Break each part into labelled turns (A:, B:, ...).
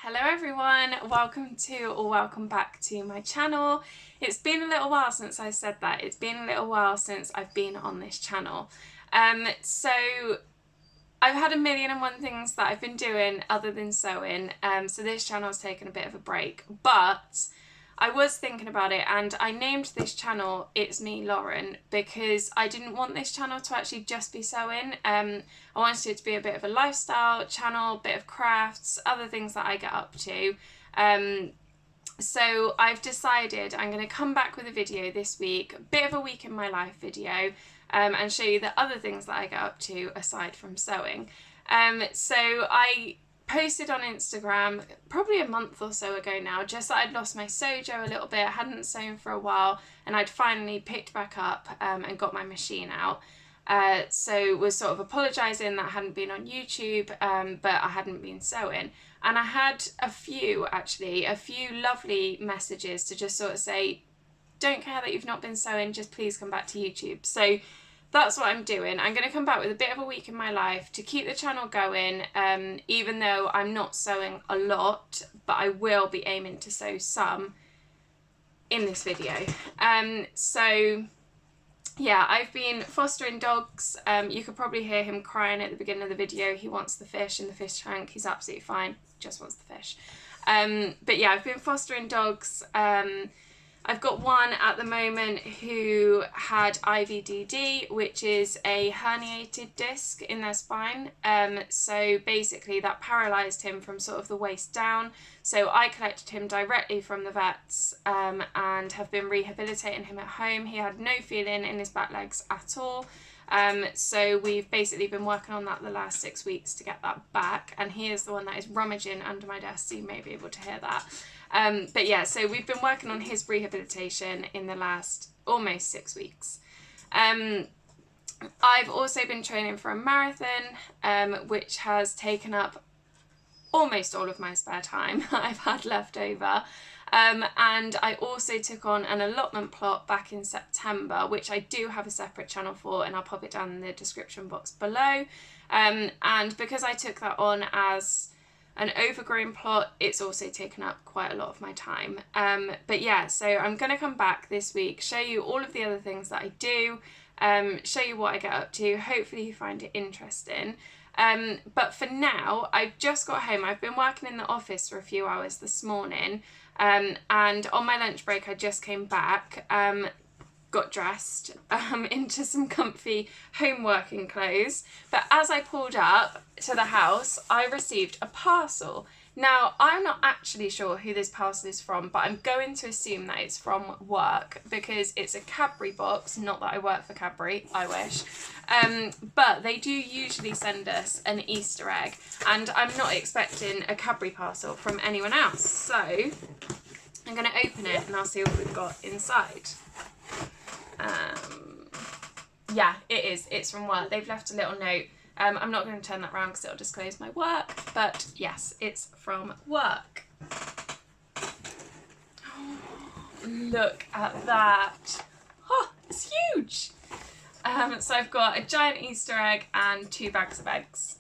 A: Hello everyone, welcome back to my channel. It's been a little while since I said that. It's been a little while since I've been on this channel. So I've had a million and one things that I've been doing other than sewing. So this channel's taken a bit of a break, but I was thinking about it and I named this channel It's Me Lauren because I didn't want this channel to actually just be sewing. I wanted it to be a bit of a lifestyle channel, bit of crafts, other things that I get up to. So I've decided I'm going to come back with a video this week, a bit of a week in my life video, and show you the other things that I get up to aside from sewing. So I posted on Instagram probably a month or so ago now, just that I'd lost my sojo a little bit, I hadn't sewn for a while, and I'd finally picked back up and got my machine out. So was sort of apologising that I hadn't been on YouTube, but I hadn't been sewing. And I had a few lovely messages to just sort of say, don't care that you've not been sewing, just please come back to YouTube. So that's what I'm doing. I'm going to come back with a bit of a week in my life to keep the channel going, even though I'm not sewing a lot, but I will be aiming to sew some in this video. So yeah, I've been fostering dogs. You could probably hear him crying at the beginning of the video. He wants the fish in the fish tank. He's absolutely fine, just wants the fish. But yeah, I've been fostering dogs. I've got one at the moment who had IVDD, which is a herniated disc in their spine. So basically that paralysed him from sort of the waist down. So I collected him directly from the vets and have been rehabilitating him at home. He had no feeling in his back legs at all. So we've basically been working on that the last 6 weeks to get that back. And he is the one that is rummaging under my desk, so you may be able to hear that. But yeah, so we've been working on his rehabilitation in the last almost 6 weeks. I've also been training for a marathon, which has taken up almost all of my spare time that I've had left over. And I also took on an allotment plot back in September, which I do have a separate channel for, and I'll pop it down in the description box below. And because I took that on as an overgrown plot, it's also taken up quite a lot of my time. But yeah, so I'm going to come back this week, show you all of the other things that I do, show you what I get up to. Hopefully you find it interesting. But for now, I've just got home. I've been working in the office for a few hours this morning, and on my lunch break I just came back, got dressed into some comfy home working clothes. But as I pulled up to the house, I received a parcel. Now, I'm not actually sure who this parcel is from, but I'm going to assume that it's from work because it's a Cadbury box. Not that I work for Cadbury, I wish. But they do usually send us an Easter egg, and I'm not expecting a Cadbury parcel from anyone else. So I'm going to open it and I'll see what we've got inside. Yeah, it is. It's from work. They've left a little note. I'm not going to turn that around because it'll disclose my work, but yes, it's from work. Oh, look at that. Oh, it's huge. So I've got a giant Easter egg and 2 bags of eggs.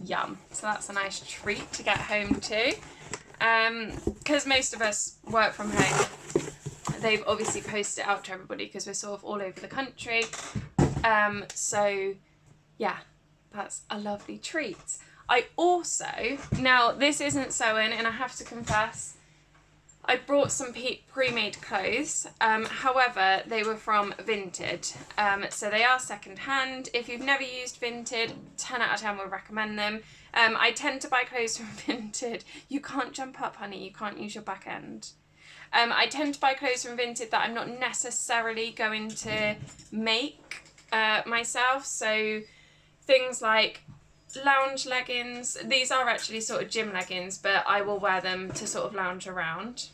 A: Yum. So that's a nice treat to get home to. Because most of us work from home, they've obviously posted it out to everybody because we're sort of all over the country. So yeah, that's a lovely treat. I also, now this isn't sewing, and I have to confess, I brought some pre-made clothes. However, they were from Vinted. So they are second hand. If you've never used Vinted, 10 out of 10 would recommend them. I tend to buy clothes from Vinted. You can't jump up, honey. You can't use your back end. I tend to buy clothes from Vinted that I'm not necessarily going to make myself. So things like lounge leggings. These are actually sort of gym leggings, but I will wear them to sort of lounge around.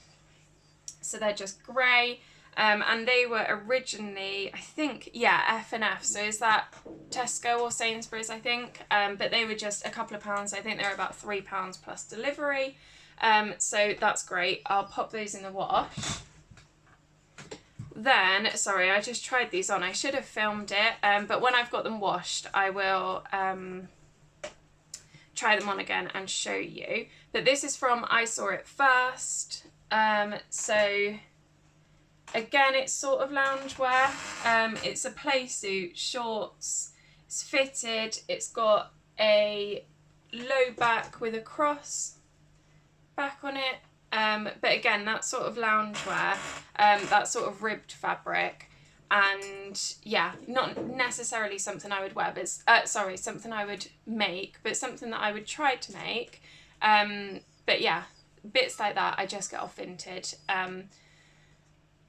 A: So they're just grey. And they were originally, I think, yeah, F&F. So is that Tesco or Sainsbury's, I think? But they were just a couple of pounds. I think they're about £3 plus delivery. So that's great. I'll pop those in the wash. Then, sorry, I just tried these on. I should have filmed it, but when I've got them washed, I will try them on again and show you. But this is from I Saw It First. So again, it's sort of loungewear. It's a play suit, shorts. It's fitted. It's got a low back with a cross back on it. But again, that sort of loungewear, that sort of ribbed fabric. And yeah, not necessarily something I would wear, but something I would make, but something that I would try to make. But yeah, bits like that I just get off Vinted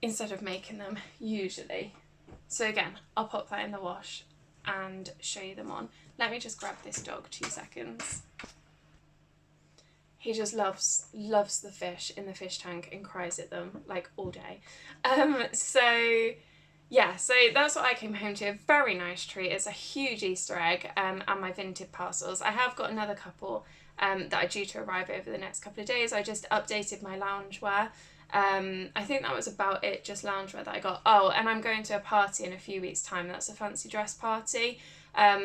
A: instead of making them usually. So again, I'll pop that in the wash and show you them on. Let me just grab this dog 2 seconds. He just loves the fish in the fish tank and cries at them like all day. So yeah, so that's what I came home to. A very nice treat. It's a huge Easter egg and my Vinted parcels. I have got another couple that are due to arrive over the next couple of days. I just updated my loungewear. I think that was about it, just loungewear that I got. Oh, and I'm going to a party in a few weeks' time. That's a fancy dress party.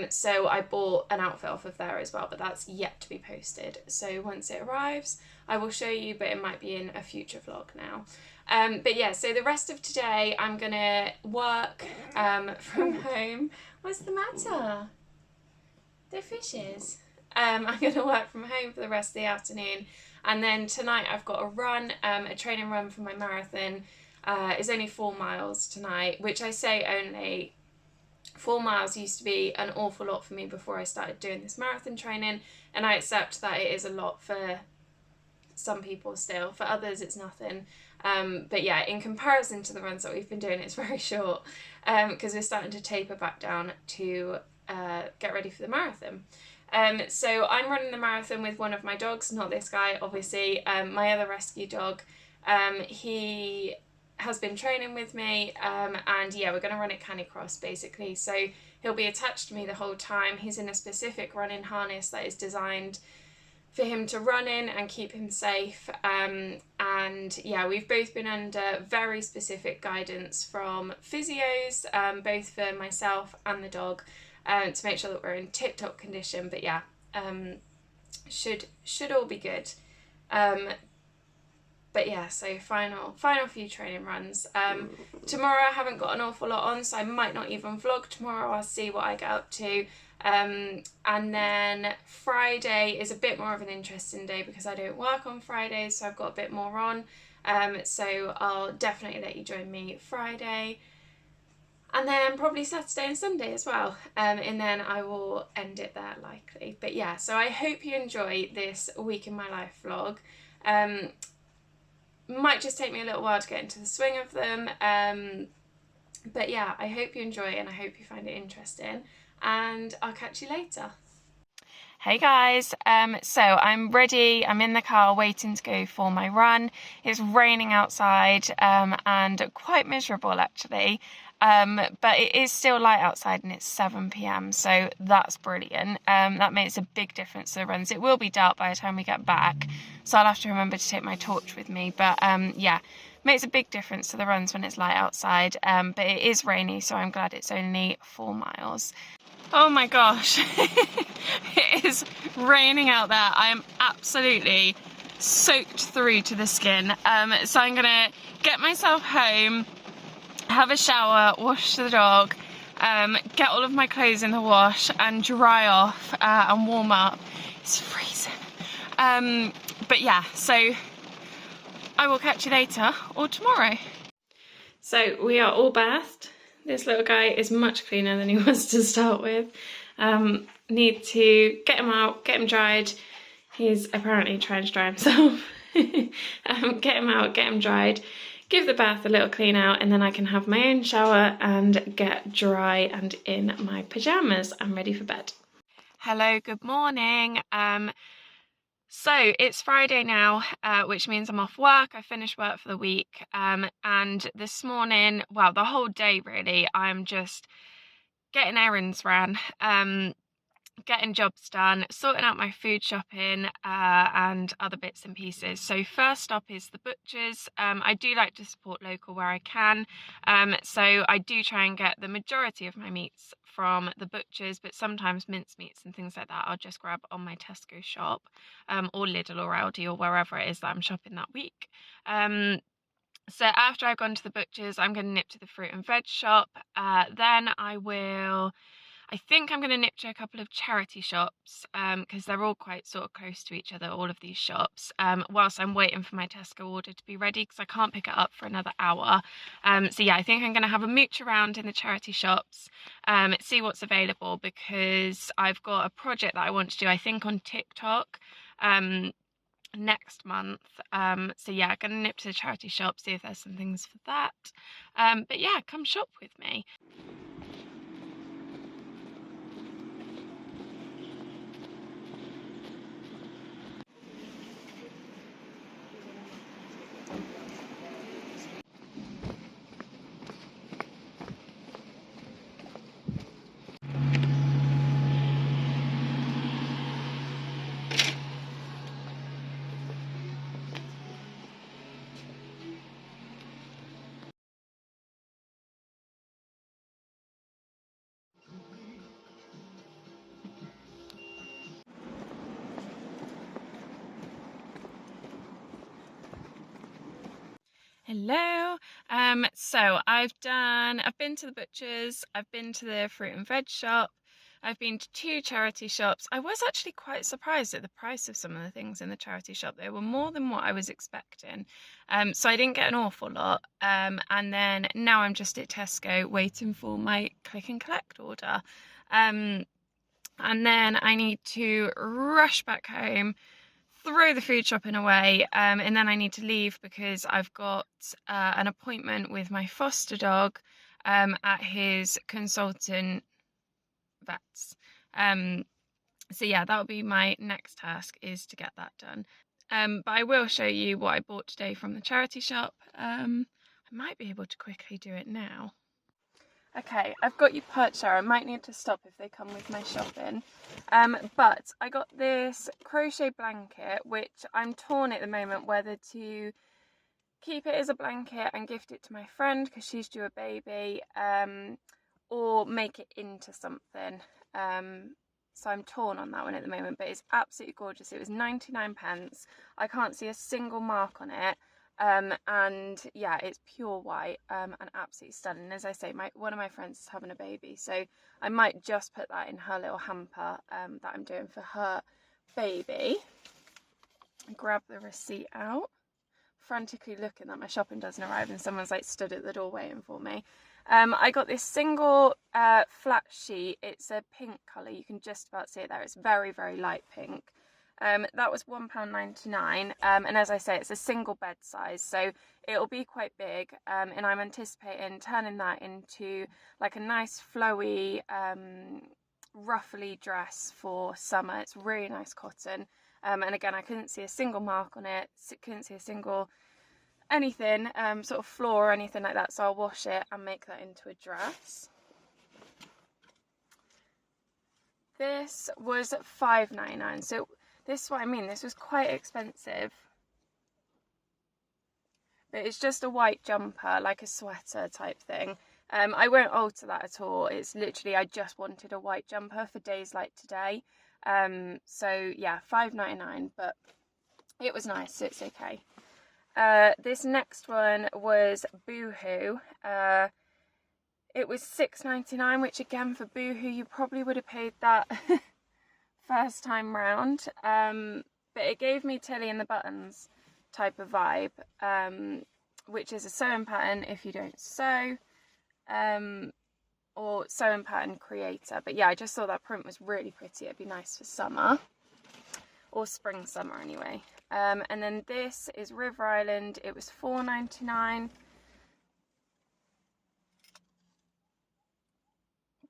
A: So I bought an outfit off of there as well, but that's yet to be posted. So once it arrives, I will show you, but it might be in a future vlog now. But yeah, so the rest of today I'm gonna work from home. What's the matter? They're fishes. I'm gonna work from home for the rest of the afternoon, and then tonight I've got a run, a training run for my marathon. It's only 4 miles tonight, which I say only. 4 miles used to be an awful lot for me before I started doing this marathon training, and I accept that it is a lot for some people still. For others it's nothing. But yeah, in comparison to the runs that we've been doing, it's very short, because we're starting to taper back down to get ready for the marathon. So I'm running the marathon with one of my dogs, not this guy obviously, my other rescue dog. He has been training with me, and yeah, we're going to run at Canicross basically, so he'll be attached to me the whole time. He's in a specific running harness that is designed for him to run in and keep him safe, and yeah, we've both been under very specific guidance from physios, both for myself and the dog, to make sure that we're in tip-top condition. But yeah, should all be good. But yeah, so final few training runs. Tomorrow I haven't got an awful lot on, so I might not even vlog tomorrow. I'll see what I get up to. And then Friday is a bit more of an interesting day because I don't work on Fridays, so I've got a bit more on. So I'll definitely let you join me Friday. And then probably Saturday and Sunday as well. And then I will end it there likely. But yeah, so I hope you enjoy this week in my life vlog. Might just take me a little while to get into the swing of them. But yeah, I hope you enjoy and I hope you find it interesting. And I'll catch you later. Hey guys, so I'm ready. I'm in the car waiting to go for my run. It's raining outside and quite miserable actually, but it is still light outside and it's 7 p.m, so that's brilliant. That makes a big difference to the runs. It will be dark by the time we get back, so I'll have to remember to take my torch with me, but yeah, makes a big difference to the runs when it's light outside, but it is rainy, so I'm glad it's only 4 miles. Oh my gosh, it is raining out there. I am absolutely soaked through to the skin. So I'm gonna get myself home, have a shower, wash the dog, get all of my clothes in the wash and dry off and warm up. It's freezing. But yeah, so I will catch you later or tomorrow. So we are all bathed. This little guy is much cleaner than he was to start with. Need to get him out, get him dried. He's apparently trying to dry himself. Get him out, get him dried, give the bath a little clean out, and then I can have my own shower and get dry and in my pyjamas. I'm ready for bed. Hello, good morning. So it's Friday now, which means I'm off work. I finished work for the week, and this morning, well, the whole day really, I'm just getting errands ran. getting jobs done, sorting out my food shopping and other bits and pieces. So first stop is the butchers. I do like to support local where I can, so I do try and get the majority of my meats from the butchers, but sometimes mince meats and things like that I'll just grab on my Tesco shop, or Lidl or Aldi or wherever it is that I'm shopping that week. So after I've gone to the butchers, I'm going to nip to the fruit and veg shop. Then I think I'm going to nip to a couple of charity shops, because they're all quite sort of close to each other, all of these shops, whilst I'm waiting for my Tesco order to be ready, because I can't pick it up for another hour. So yeah, I think I'm going to have a mooch around in the charity shops, see what's available, because I've got a project that I want to do, I think on TikTok, next month. So yeah, gonna nip to the charity shop, see if there's some things for that. But yeah, come shop with me. Hello. So I've been to the butchers, I've been to the fruit and veg shop, I've been to 2 charity shops. I was actually quite surprised at the price of some of the things in the charity shop. They were more than what I was expecting. So I didn't get an awful lot. And then now I'm just at Tesco waiting for my click and collect order. And then I need to rush back home, throw the food shopping away, and then I need to leave because I've got an appointment with my foster dog at his consultant vets. So yeah, that'll be my next task, is to get that done. But I will show you what I bought today from the charity shop. I might be able to quickly do it now. Okay, I've got you perched there. I might need to stop if they come with my shopping. But I got this crochet blanket, which I'm torn at the moment whether to keep it as a blanket and gift it to my friend because she's due a baby, or make it into something. So I'm torn on that one at the moment, but it's absolutely gorgeous. It was 99p. I can't see a single mark on it. And yeah, it's pure white, and absolutely stunning. As I say, one of my friends is having a baby, so I might just put that in her little hamper that I'm doing for her baby. Grab the receipt out, frantically looking that my shopping doesn't arrive and someone's like stood at the door waiting for me. I got this single flat sheet. It's a pink colour, you can just about see it there. It's very, very light pink. That was £1.99, and as I say, it's a single bed size, so it'll be quite big, and I'm anticipating turning that into like a nice flowy, ruffly dress for summer. It's really nice cotton, and again, I couldn't see a single mark on it, couldn't see a single anything, sort of flaw or anything like that, so I'll wash it and make that into a dress. This was £5.99, so this is what I mean, this was quite expensive. But it's just a white jumper, like a sweater type thing. I won't alter that at all. It's literally, I just wanted a white jumper for days like today. So yeah, £5.99, but it was nice, so it's okay. This next one was Boohoo. It was £6.99, which again for Boohoo you probably would have paid that first time round, but it gave me Tilly and the Buttons type of vibe, which is a sewing pattern if you don't sew, or sewing pattern creator. But yeah, I just thought that print was really pretty. It'd be nice for summer, or spring summer anyway. And then this is River Island. It was £4.99.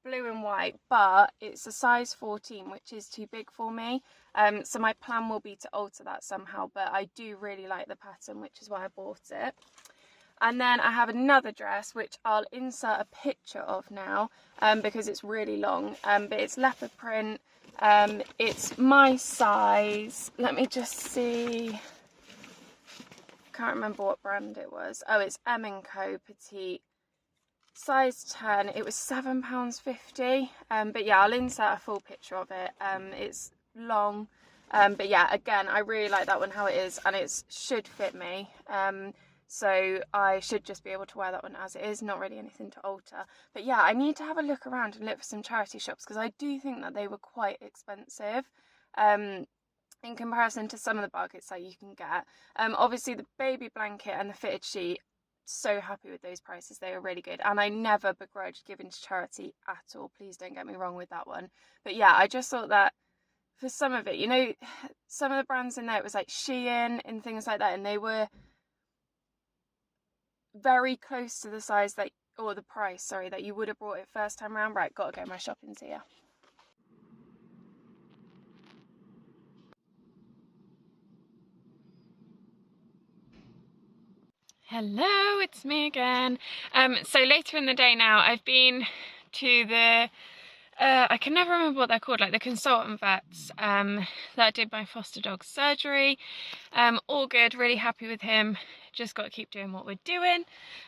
A: Blue and white, but it's a size 14, which is too big for me, so my plan will be to alter that somehow, but I do really like the pattern, which is why I bought it. And then I have another dress which I'll insert a picture of now, because it's really long, but it's leopard print, It's my size. Let me just see. Can't remember what brand it was. Oh, it's M&Co Petite. Size 10. It was £7.50. But yeah, I'll insert a full picture of it. It's long. But yeah, again, I really like that one how it is, and it should fit me. So I should just be able to wear that one as it is, not really anything to alter. But yeah, I need to have a look around and look for some charity shops, because I do think that they were quite expensive in comparison to some of the bargains that you can get. Obviously the baby blanket and the fitted sheet, so happy with those prices. They are really good, and I never begrudge giving to charity at all, please don't get me wrong with that one. But yeah, I just thought that for some of it, you know, some of the brands in there, it was like Shein and things like that, and they were very close to the size that, or the price, sorry, that you would have bought it first time around. Right, gotta go, my shopping's here. Hello, it's me again. So later in the day now, I've been to the I can never remember what they're called, like the consultant vets that did my foster dog's surgery. All good, really happy with him. Just got to keep doing what we're doing.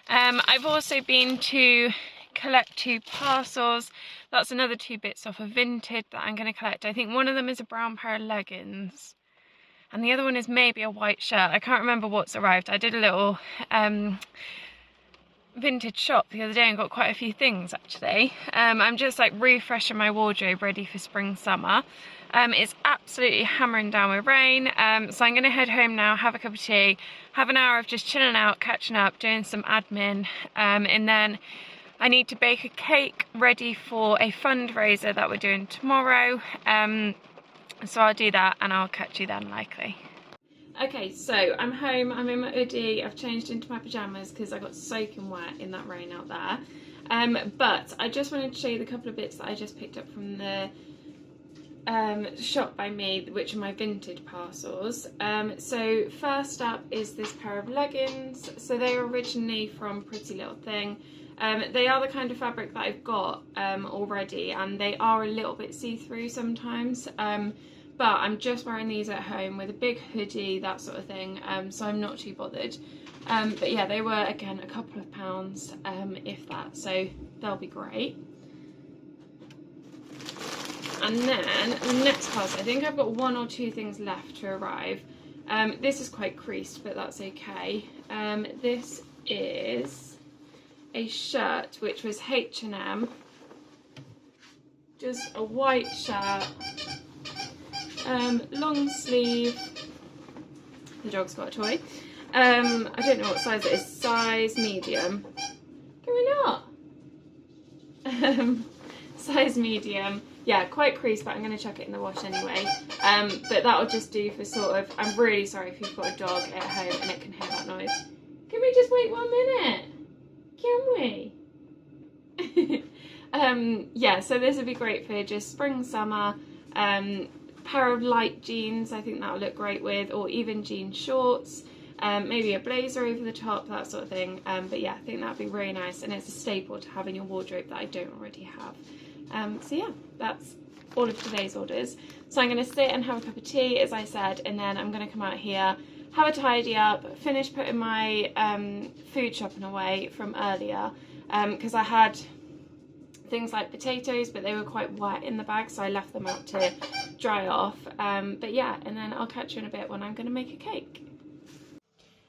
A: I've also been to collect 2 parcels. That's another 2 bits off of Vinted that I'm going to collect. I think one of them is a brown pair of leggings, and the other one is maybe a white shirt. I can't remember what's arrived. I did a little Vintage shop the other day and got quite a few things actually. I'm just like refreshing my wardrobe ready for spring summer. It's absolutely hammering down with rain, so I'm gonna head home now, have a cup of tea, have an hour of just chilling out, catching up, doing some admin, and then I need to bake a cake ready for a fundraiser that we're doing tomorrow. So I'll do that and I'll catch you then likely. Okay, so I'm home, I'm in my hoodie, I've changed into my pyjamas because I got soaking wet in that rain out there. But I just wanted to show you the couple of bits that I just picked up from the shop by me, which are my Vinted parcels. So first up is this pair of leggings. So they are originally from Pretty Little Thing. They are the kind of fabric that I've got already, and they are a little bit see-through sometimes. But I'm just wearing these at home with a big hoodie, that sort of thing, so I'm not too bothered. But yeah, they were, again, a couple of pounds, if that, so they'll be great. And then the next parcel, I think I've got 1 or 2 things left to arrive. This is quite creased, but that's okay. This is a shirt, which was H&M, just a white shirt. Long sleeve. The dog's got a toy. I don't know what size it is. Size medium. Can we not? Size medium. Yeah, quite creased, but I'm going to chuck it in the wash anyway. But that'll just do for sort of. I'm really sorry if you've got a dog at home and it can hear that noise. Can we just wait 1 minute? Can we? Yeah, so this would be great for just spring, summer. Pair of light jeans, I think that'll look great with, or even jean shorts, maybe a blazer over the top, that sort of thing. But yeah, I think that'd be really nice, and it's a staple to have in your wardrobe that I don't already have. So yeah, that's all of today's orders. So I'm going to sit and have a cup of tea, as I said, and then I'm going to come out here, have a tidy up, finish putting my food shopping away from earlier, because I had things like potatoes, but they were quite wet in the bag, so I left them out to dry off. But yeah, and then I'll catch you in a bit when I'm going to make a cake.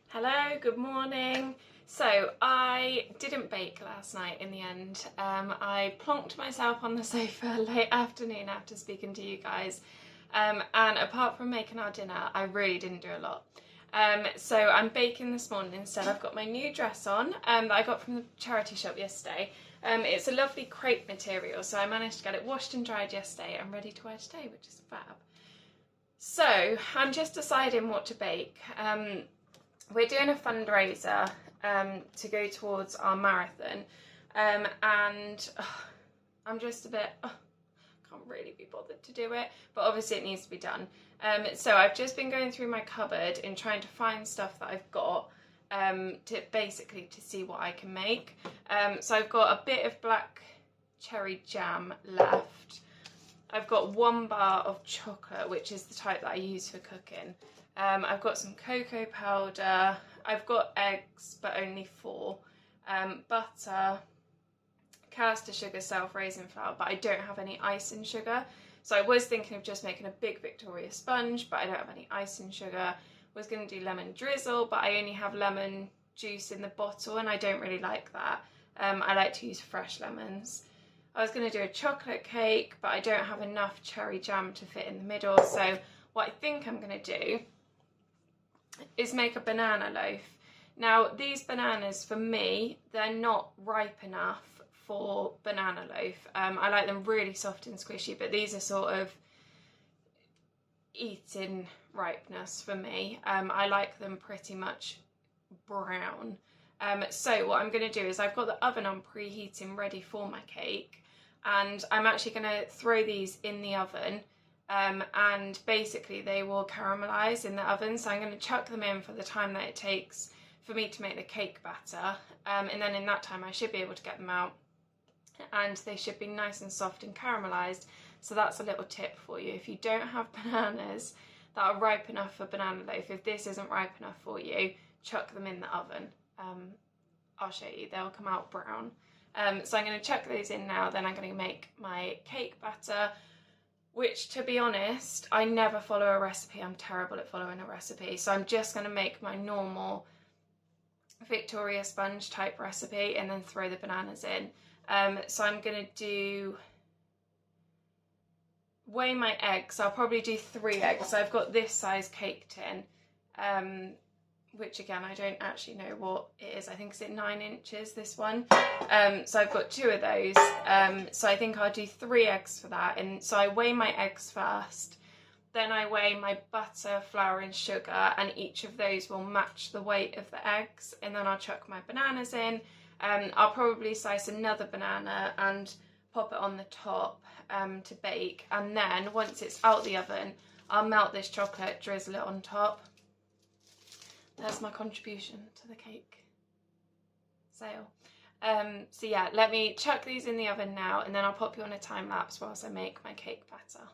A: Hello, good morning. So I didn't bake last night in the end. I plonked myself on the sofa late afternoon after speaking to you guys, and apart from making our dinner, I really didn't do a lot. So I'm baking this morning instead. I've got my new dress on that I got from the charity shop yesterday. It's a lovely crepe material, so I managed to get it washed and dried yesterday and ready to wear today, which is fab. So I'm just deciding what to bake. We're doing a fundraiser to go towards our marathon, and I'm just a bit, can't really be bothered to do it, but obviously it needs to be done. So I've just been going through my cupboard and trying to find stuff that I've got to see what I can make. So I've got a bit of black cherry jam left. I've got 1 bar of chocolate, which is the type that I use for cooking. I've got some cocoa powder. I've got eggs, but only 4. Butter, caster sugar, self-raising flour, but I don't have any icing sugar. So I was thinking of just making a big Victoria sponge, but I don't have any icing sugar. Was going to do lemon drizzle, but I only have lemon juice in the bottle and I don't really like that. I like to use fresh lemons. I was going to do a chocolate cake, but I don't have enough cherry jam to fit in the middle. So what I think I'm going to do is make a banana loaf. Now these bananas, for me, they're not ripe enough for banana loaf. I like them really soft and squishy, but these are sort of eating ripeness for me. I like them pretty much brown. So what I'm going to do is I've got the oven on preheating ready for my cake, and I'm actually going to throw these in the oven, and basically they will caramelise in the oven. So I'm going to chuck them in for the time that it takes for me to make the cake batter, and then in that time I should be able to get them out and they should be nice and soft and caramelised. So that's a little tip for you. If you don't have bananas that are ripe enough for banana loaf, if this isn't ripe enough for you, chuck them in the oven. I'll show you, they'll come out brown. So I'm going to chuck those in now, then I'm going to make my cake batter, which, to be honest, I never follow a recipe. I'm terrible at following a recipe. So I'm just going to make my normal Victoria sponge type recipe and then throw the bananas in. So I'm going to weigh my eggs. I'll probably do 3 eggs. So I've got this size cake tin, which again, I don't actually know what it is. I think it's at 9 inches, this one. So I've got 2 of those. So I think I'll do 3 eggs for that. And so I weigh my eggs first. Then I weigh my butter, flour and sugar, and each of those will match the weight of the eggs. And then I'll chuck my bananas in. I'll probably slice another banana and pop it on the top to bake. And then once it's out the oven, I'll melt this chocolate, drizzle it on top. That's my contribution to the cake sale. So yeah, let me chuck these in the oven now, and then I'll pop you on a time lapse whilst I make my cake batter.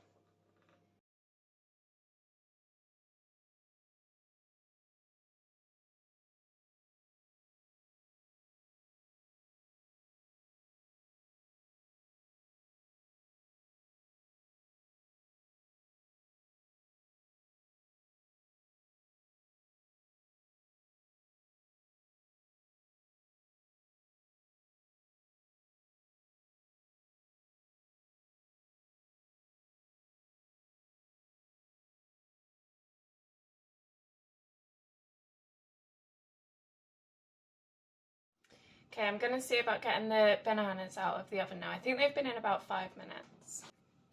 A: Okay, I'm going to see about getting the bananas out of the oven now. I think they've been in about 5 minutes.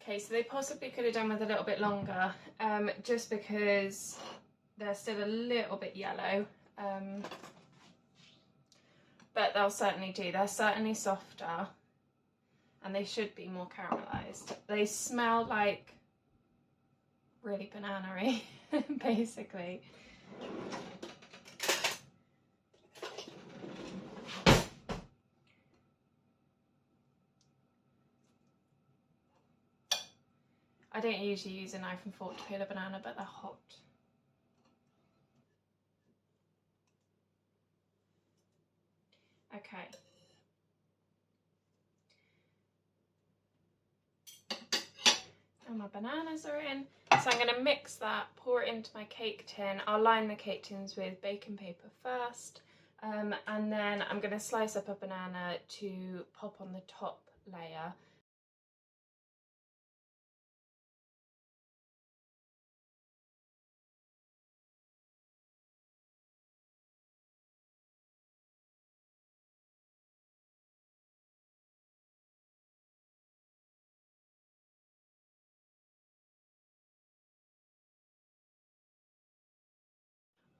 A: Okay, so they possibly could have done with a little bit longer, just because they're still a little bit yellow. But they'll certainly do. They're certainly softer, and they should be more caramelised. They smell like really banana-y, basically. I don't usually use a knife and fork to peel a banana, but they're hot. Okay. And my bananas are in. So I'm going to mix that, pour it into my cake tin. I'll line the cake tins with baking paper first. And then I'm going to slice up a banana to pop on the top layer.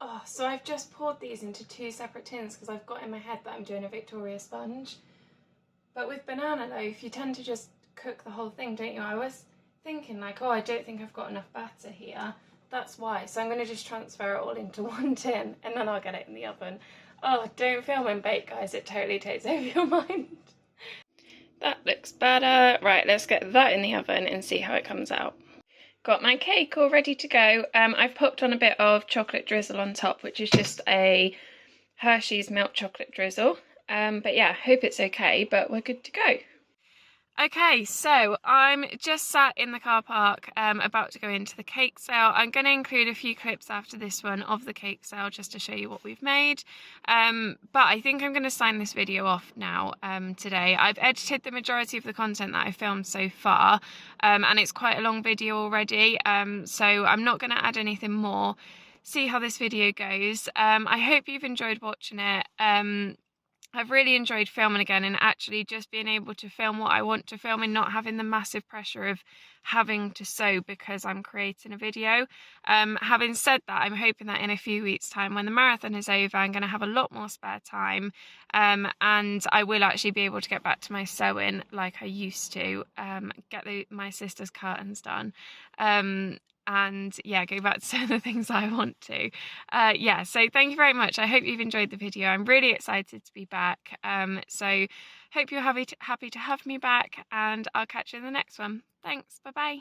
A: Oh, so I've just poured these into 2 separate tins because I've got in my head that I'm doing a Victoria sponge. But with banana loaf, you tend to just cook the whole thing, don't you? I was thinking like, oh, I don't think I've got enough batter here. That's why. So I'm going to just transfer it all into 1 tin and then I'll get it in the oven. Oh, don't film and bake, guys. It totally takes over your mind. That looks better. Right, let's get that in the oven and see how it comes out. Got my cake all ready to go. I've popped on a bit of chocolate drizzle on top, which is just a Hershey's milk chocolate drizzle. But yeah, hope it's okay, but we're good to go. Okay, so I'm just sat in the car park about to go into the cake sale. I'm going to include a few clips after this one of the cake sale just to show you what we've made. But I think I'm going to sign this video off now today. I've edited the majority of the content that I filmed so far, and it's quite a long video already, so I'm not going to add anything more. See how this video goes. I hope you've enjoyed watching it. I've really enjoyed filming again, and actually just being able to film what I want to film and not having the massive pressure of having to sew because I'm creating a video. Having said that, I'm hoping that in a few weeks' time, when the marathon is over, I'm going to have a lot more spare time, and I will actually be able to get back to my sewing like I used to, get my sister's curtains done. And yeah, go back to some of the things I want to. Yeah, so thank you very much. I hope you've enjoyed the video. I'm really excited to be back. So hope you're happy to have me back, and I'll catch you in the next one. Thanks, bye bye.